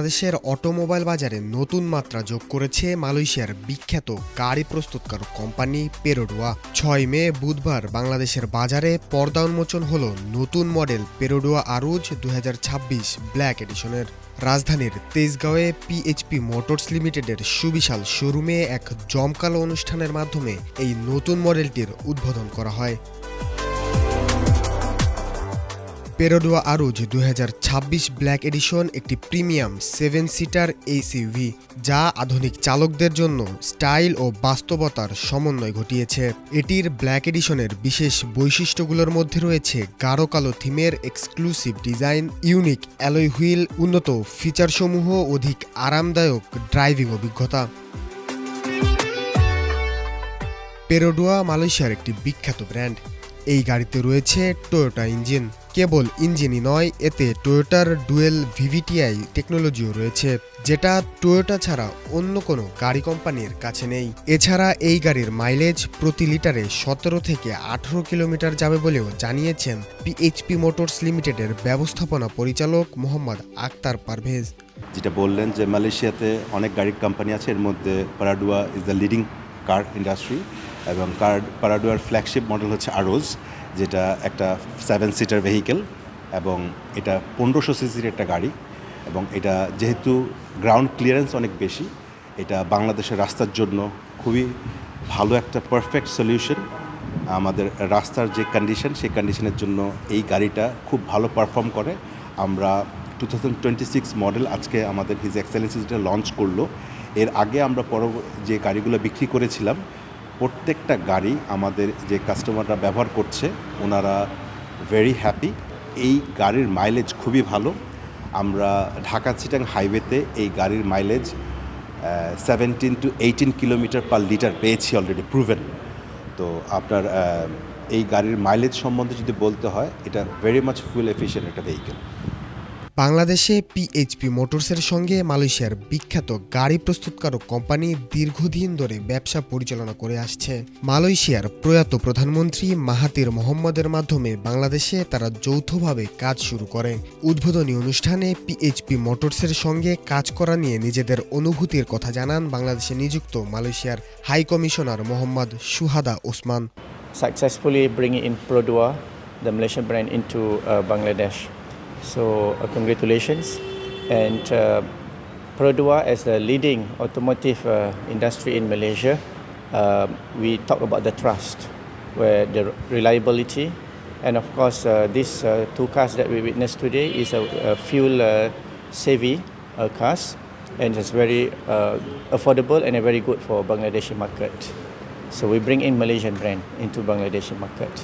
বাংলাদেশের অটোমোবাইল বাজারে নতুন মাত্রা যোগ করেছে মালয়েশিয়ার বিখ্যাত গাড়ি প্রস্তুতকারক কোম্পানি পেরোডোয়া। ৬ মে বুধবার বাংলাদেশের বাজারে পর্দা উন্মোচন হল নতুন মডেল পেরোডোয়া আরুজ ২০২৬ ব্ল্যাক এডিশনের। রাজধানীর তেজগাঁওয়ে পিএইচপি মোটরস লিমিটেডের সুবিশাল শোরুমে এক জমকালো অনুষ্ঠানের মাধ্যমে এই নতুন মডেলটির উদ্বোধন করা হয়। পেরোডোয়া আরুজ ২০২৬ ব্ল্যাক এডিশন একটি প্রিমিয়াম 7 সিটার এসইউভি, যা আধুনিক চালকদের জন্য স্টাইল ও বাস্তবতার সমন্বয় ঘটিয়েছে। এটির ব্ল্যাক এডিশনের বিশেষ বৈশিষ্ট্যগুলোর মধ্যে রয়েছে গাঢ় কালো থিমের exclusive design, unique alloy wheel, উন্নত ফিচারসমূহ, অধিক আরামদায়ক ড্রাইভিং অভিজ্ঞতা। পেরোডোয়া মালয়েশিয়ার একটি বিখ্যাত ব্র্যান্ড। এই গাড়িতে রয়েছে টয়োটা ইঞ্জিন। কেবল ইঞ্জিনই নয়, এতে টয়োটার ডুয়েল ভিভিটিআই টেকনোলজিও রয়েছে, যেটা টয়োটা ছাড়া অন্য কোনো গাড়ি কোম্পানির কাছে নেই। এছাড়া এই গাড়ির মাইলেজ প্রতি লিটারে ১৭ থেকে ১৮ কিলোমিটার যাবে বলেও জানিয়েছেন পিএইচপি মোটরস লিমিটেডের ব্যবস্থাপনা পরিচালক মোহাম্মদ আক্তার পারভেজ। যেটা বললেন যে মালয়েশিয়াতে অনেক গাড়ির কোম্পানি আছে, এর মধ্যে Perodua is the leading car industry, এবং পেরোডোয়ার ফ্ল্যাগশিপ মডেল হচ্ছে আরোজ, যেটা একটা 7 সিটার ভেহিকেল, এবং এটা ১৫০০ সিসির একটা গাড়ি, এবং এটা যেহেতু গ্রাউন্ড ক্লিয়ারেন্স অনেক বেশি, এটা বাংলাদেশের রাস্তার জন্য খুবই ভালো একটা পারফেক্ট সলিউশন। আমাদের রাস্তার যে কন্ডিশন, সেই কন্ডিশনের জন্য এই গাড়িটা খুব ভালো পারফর্ম করে। আমরা 2026 মডেল আজকে আমাদের হিজ এক্সেলেন্সি যেটা লঞ্চ করলো, এর আগে আমরা যে গাড়িগুলো বিক্রি করেছিলাম, প্রত্যেকটা গাড়ি আমাদের যে কাস্টমাররা ব্যবহার করছে ওনারা ভেরি হ্যাপি। এই গাড়ির মাইলেজ খুবই ভালো। আমরা ঢাকা চিটাং হাইওয়েতে এই গাড়ির mileage 17 to 18 kilometre per litre পেয়েছি, অলরেডি প্রুভেন। তো আপনার এই গাড়ির মাইলেজ সম্বন্ধে যদি বলতে হয়, এটা ভেরি মাচ ফুয়েল এফিশিয়েন্ট একটা ভেহিকেল। বাংলাদেশে পিএইচপি মোটরসের সঙ্গে মালয়েশিয়ার বিখ্যাত গাড়ি প্রস্তুতকারক কোম্পানি দীর্ঘদিন ধরে ব্যবসা পরিচালনা করে আসছে। মালয়েশিয়ার প্রয়াত প্রধানমন্ত্রী মাহাতির মোহাম্মদের মাধ্যমে বাংলাদেশে তারা যৌথভাবে কাজ শুরু করে। উদ্বোধনী অনুষ্ঠানে পিএইচপি মোটরসের সঙ্গে কাজ করা নিয়ে নিজেদের অনুভূতির কথা জানান বাংলাদেশে নিযুক্ত মালয়েশিয়ার high commissioner Mohammad Suhada Osman. Successfully bringing in Perodua, the Malaysian brand, into Bangladesh. So congratulations. And Perodua, as the leading automotive industry in Malaysia, we talk about the trust, where the reliability, and of course these two cars that we witnessed today is a fuel savvy cars, and it's very affordable and very good for Bangladeshi market. So we bring in Malaysian brand into Bangladeshi market.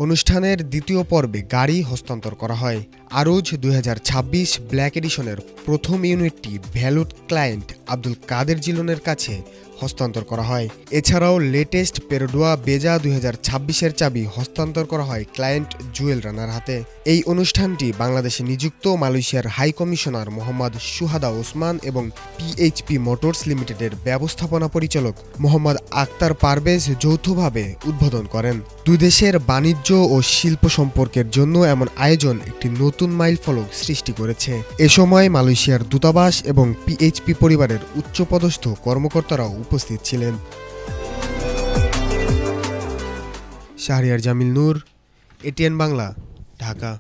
অনুষ্ঠানের দ্বিতীয় পর্বে গাড়ি হস্তান্তর করা হয়। আরুজ ২০২৬ black এডিশনের প্রথম ইউনিটটি valued client Abdul কাদের জিলনের কাছে হস্তান্তর করা হয়। এছাড়াও লেটেস্ট পেরোডোয়া বেজা ২০২৬-এর চাবি হস্তান্তর করা হয় ক্লায়েন্ট জুয়েল রানার হাতে। এই অনুষ্ঠানটি বাংলাদেশে নিযুক্ত মালয়েশিয়ার high commissioner Mohammad Suhada Osman এবং পিএইচপি মোটরস লিমিটেডের ব্যবস্থাপনা পরিচালক মোহাম্মদ আক্তার পারভেজ যৌথভাবে উদ্বোধন করেন। দুই দেশের বাণিজ্য ও শিল্প সম্পর্কের জন্য এমন আয়োজন একটি নতুন মাইলফলক সৃষ্টি করেছে। এ সময় মালয়েশিয়ার দূতাবাস এবং পিএইচপি পরিবারের উচ্চপদস্থ কর্মকর্তারাও উপস্থিত ছিলেন। শাহরিয়ার জামিল নূর, এটিএন বাংলা, ঢাকা।